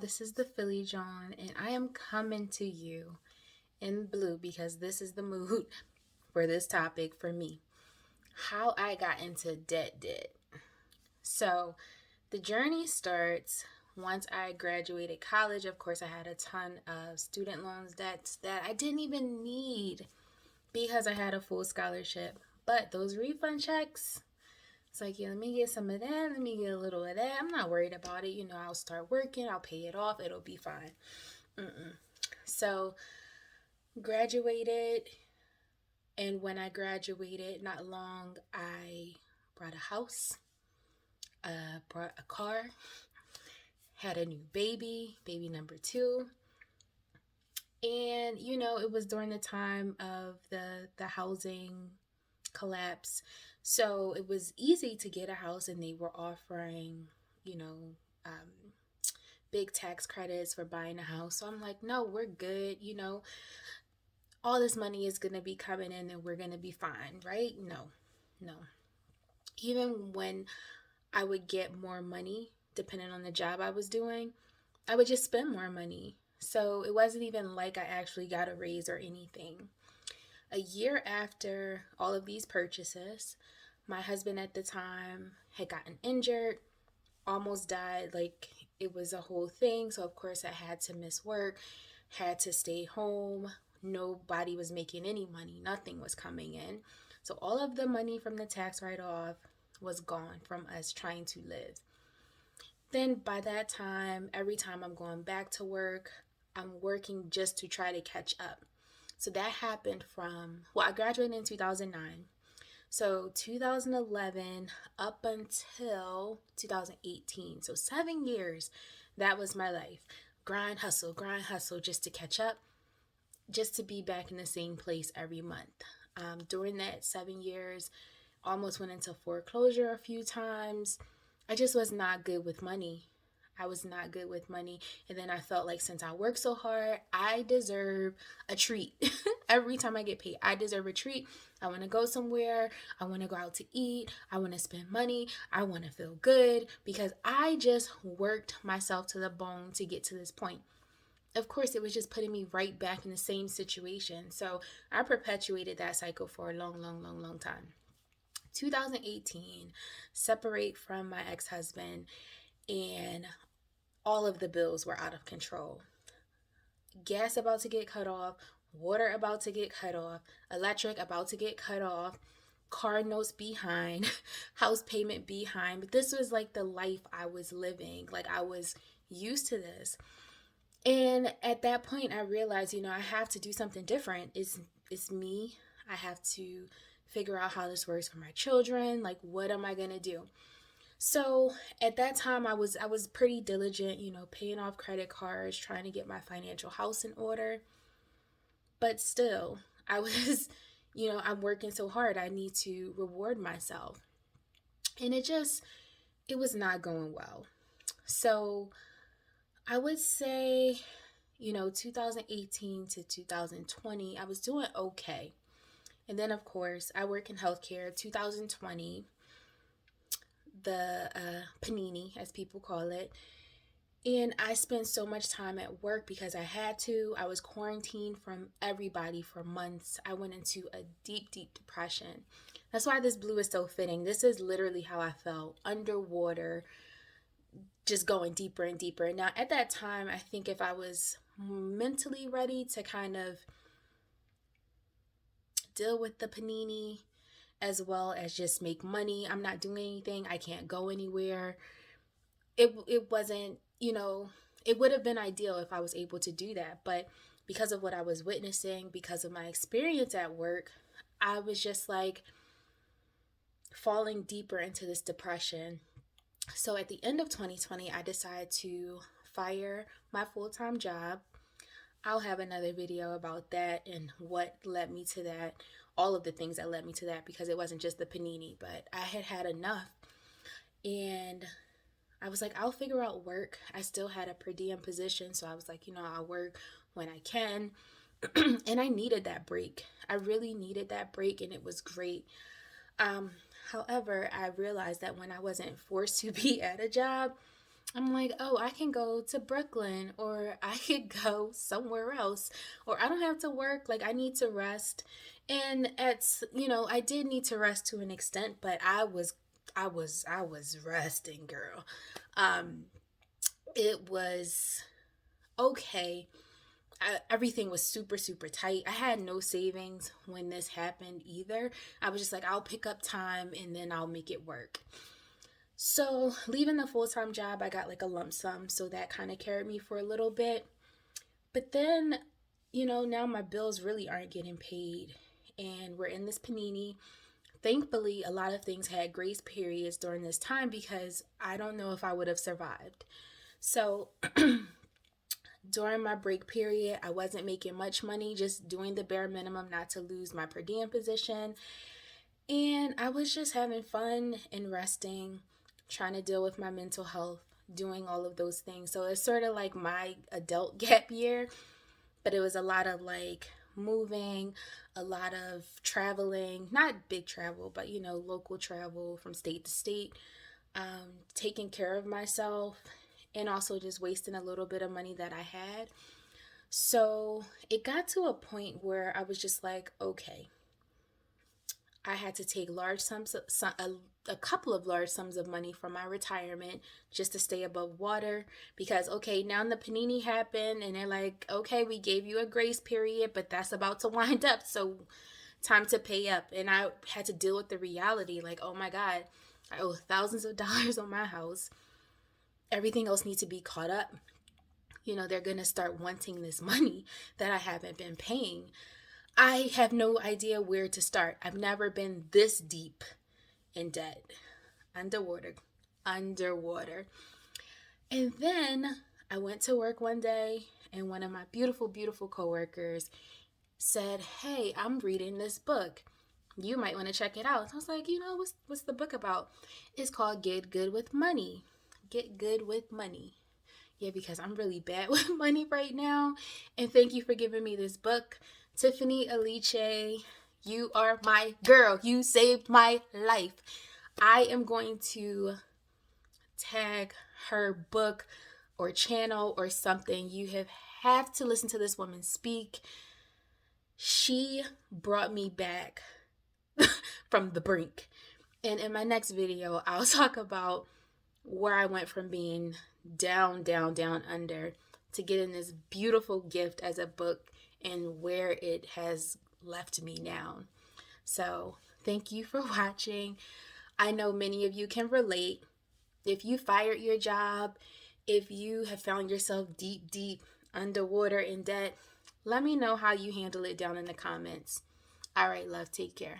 this is the Philly John, and I am coming to you in blue because this is the mood for this topic for me. How I got into debt. So, the journey starts once I graduated college. Of course, I had a ton of student loans debts that I didn't even need because I had a full scholarship. But those refund checks, it's like, yeah, let me get some of that. Let me get a little of that. I'm not worried about it. I'll start working. I'll pay it off. It'll be fine. So, graduated. And when I graduated, not long, I bought a house, bought a car, had a new baby number two. And, it was during the time of the housing collapse. So it was easy to get a house, and they were offering, um, big tax credits for buying a house. So I'm like, no, we're good. All this money is going to be coming in and we're going to be fine, right? No. Even when I would get more money, depending on the job I was doing, I would just spend more money. So it wasn't even like I actually got a raise or anything. A year after all of these purchases, my husband at the time had gotten injured, almost died. Like, it was a whole thing. So of course I had to miss work, had to stay home. Nobody was making any money. Nothing was coming in. So all of the money from the tax write-off was gone from us trying to live. Then by that time, every time I'm going back to work, I'm working just to try to catch up. So that happened I graduated in 2009. So 2011 up until 2018. So 7 years, that was my life. Grind, hustle, just to catch up, just to be back in the same place every month. During that 7 years, almost went into foreclosure a few times. I just was not good with money. And then I felt like, since I work so hard, I deserve a treat. Every time I get paid, I deserve a treat. I want to go somewhere. I want to go out to eat. I want to spend money. I want to feel good because I just worked myself to the bone to get to this point. Of course, it was just putting me right back in the same situation. So I perpetuated that cycle for a long time. 2018, separate from my ex-husband, and all of the bills were out of control. Gas about to get cut off, water about to get cut off, electric about to get cut off, car notes behind, house payment behind. But this was like the life I was living. Like, I was used to this. And at that point, I realized, I have to do something different. It's me. I have to figure out how this works for my children. Like, what am I going to do? So at that time, I was pretty diligent, paying off credit cards, trying to get my financial house in order. But still, I was, I'm working so hard. I need to reward myself. And it was not going well. So I would say, 2018 to 2020, I was doing okay. And then, of course, I work in healthcare. 2020, the panini, as people call it. And I spent so much time at work because I had to. I was quarantined from everybody for months. I went into a deep depression. That's why this blue is so fitting. This is literally how I felt, underwater, just going deeper and deeper. Now, at that time, I think if I was mentally ready to kind of deal with the panini as well as just make money, I'm not doing anything, I can't go anywhere. It wasn't, it would have been ideal if I was able to do that. But because of what I was witnessing, because of my experience at work, I was just like falling deeper into this depression. So at the end of 2020, I decided to fire my full-time job. I'll have another video about that and what led me to that, all of the things that led me to that, because it wasn't just the panini, but I had enough. And I was like, I'll figure out work. I still had a per diem position, so I was like, I'll work when I can. And I needed that break. I really needed that break, and it was great. However, I realized that when I wasn't forced to be at a job, I'm like, oh, I can go to Brooklyn or I could go somewhere else or I don't have to work. Like, I need to rest. And I did need to rest to an extent, but I was resting, girl. Um, it was okay. Everything was super, super tight. I had no savings when this happened either. I was just like, I'll pick up time and then I'll make it work. So, leaving the full time job, I got like a lump sum. So, that kind of carried me for a little bit. But then, now my bills really aren't getting paid. And we're in this panini. Thankfully, a lot of things had grace periods during this time because I don't know if I would have survived. So, during my break period, I wasn't making much money, just doing the bare minimum not to lose my per diem position. And I was just having fun and resting, trying to deal with my mental health, doing all of those things. So it's sort of like my adult gap year, but it was a lot of like moving, a lot of traveling, not big travel, but local travel from state to state, taking care of myself, and also just wasting a little bit of money that I had. So it got to a point where I was just like, okay, I had to take a couple of large sums of money from my retirement just to stay above water because okay, now the panini happened and they're like, okay, we gave you a grace period, but that's about to wind up, so time to pay up. And I had to deal with the reality like, oh my god, I owe thousands of dollars on my house. Everything else needs to be caught up. They're going to start wanting this money that I haven't been paying. I have no idea where to start. I've never been this deep in debt. Underwater. Underwater. And then I went to work one day and one of my beautiful, beautiful coworkers said, hey, I'm reading this book. You might want to check it out. I was like, what's the book about? It's called Get Good with Money. Get Good with Money. Yeah, because I'm really bad with money right now. And thank you for giving me this book. Tiffany, Aliche, you are my girl. You saved my life. I am going to tag her book or channel or something. You have to listen to this woman speak. She brought me back from the brink. And in my next video, I'll talk about where I went from being down, down, down under to getting this beautiful gift as a book and where it has left me now. So thank you for watching. I know many of you can relate. If you fired your job, if you have found yourself deep, deep underwater in debt, let me know how you handle it down in the comments. All right, love, take care.